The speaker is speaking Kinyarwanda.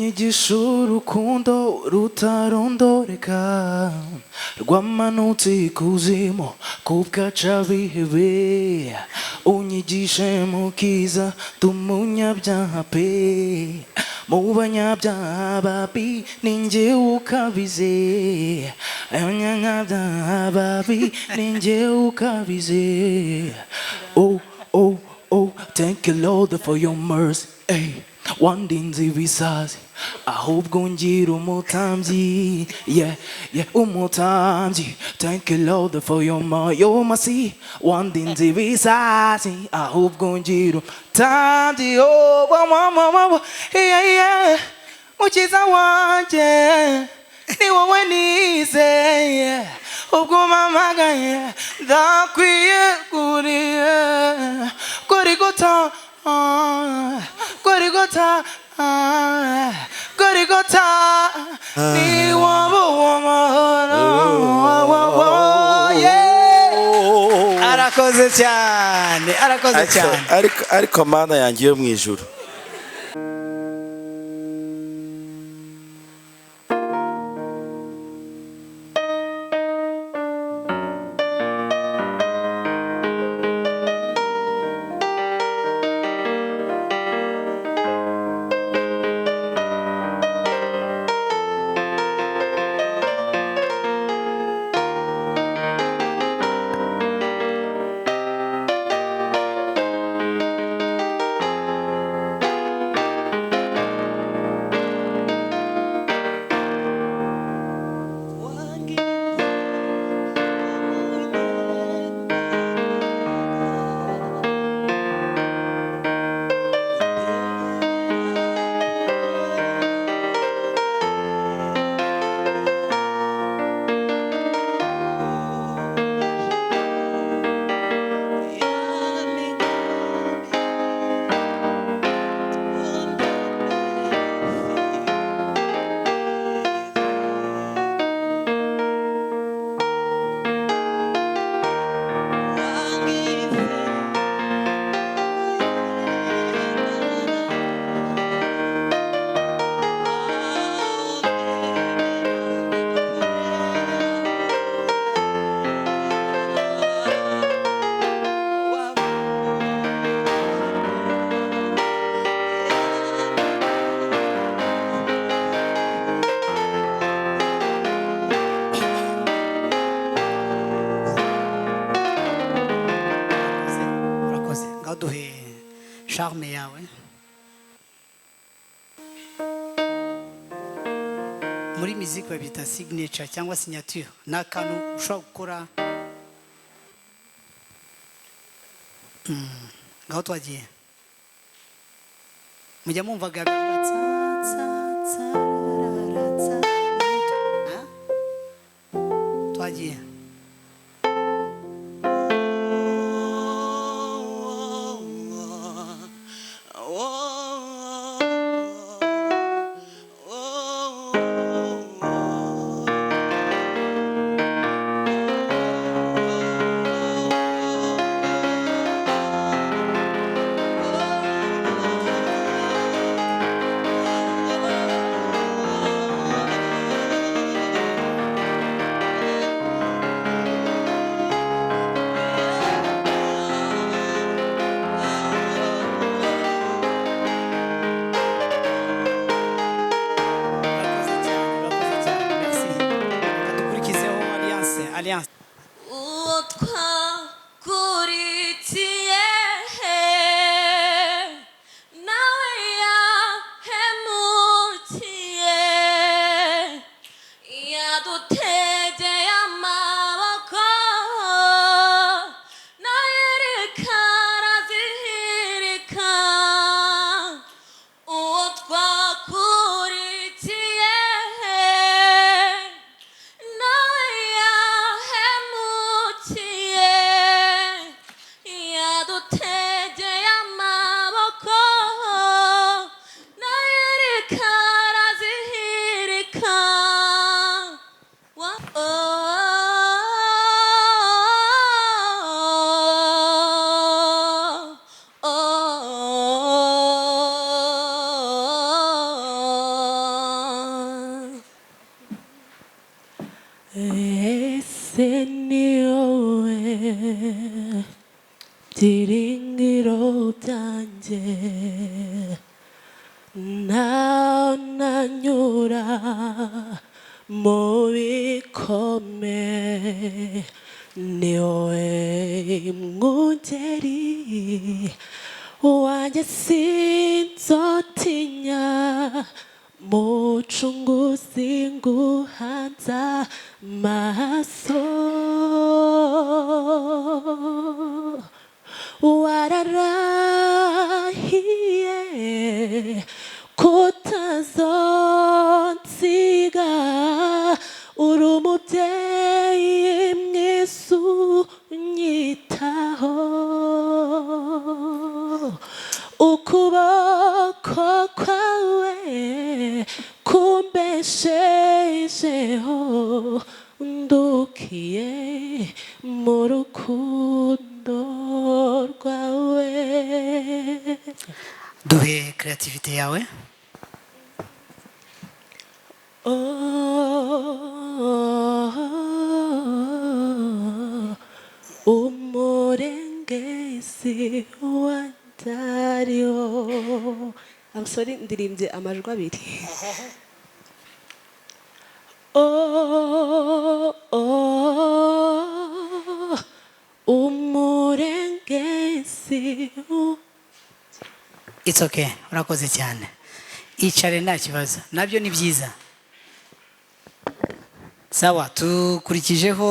unyigisha urukundo rutarondoreka rwamanutse ikuzimu kubwaca bihebe unyigishe mukiza tumunyabyaha pe mu banyabyaha babi ninjye ukabize abanyabyaha babi ninjye ukabize. Oh, oh, oh, thank you Lord for your mercy. Hey. Wandinze ibisazi ahubwo ngira umutambyi, yeah, yeah, umutambyi. Thank you Lord for your mercy. Wandinze ibisazi ahubwo ngira umutambyi, oh, yeah, yeah. Mukiza wanje ni wowe nizeye, ubwo mpamagaye ndakwiye Gorigota, Gorigota, Gorigota, ni yeah. Arakoze cyane, arakoze cyane. Ariko mana yanjye yo mu ijuru. Duhe charme yawe muri musique babita signature cyangwa signature, n'akantu ushobora gukora. Ngaho twagiye mujya mumvaga twagiye Alliance. ese ni wowe byiringiro byanjye naho nanyura mu bikomeye ni wowe mwungeri wanjye sinzotinya mucunguzi nguhanza maso wararahiye kutazonsiga uri umubyeyi mwiza unyitaho ukuboko kwawe kumbeshejeho ndukiye mu rukundo rwawe. duhe creativity yawe. umurengezi wandariho. I'm sorry, ndirimbye amajwi abiri. umurengezi. It's okay, urakoze cyane. Icare nta kibazo, nabyo ni byiza. Sawa, tukurikijeho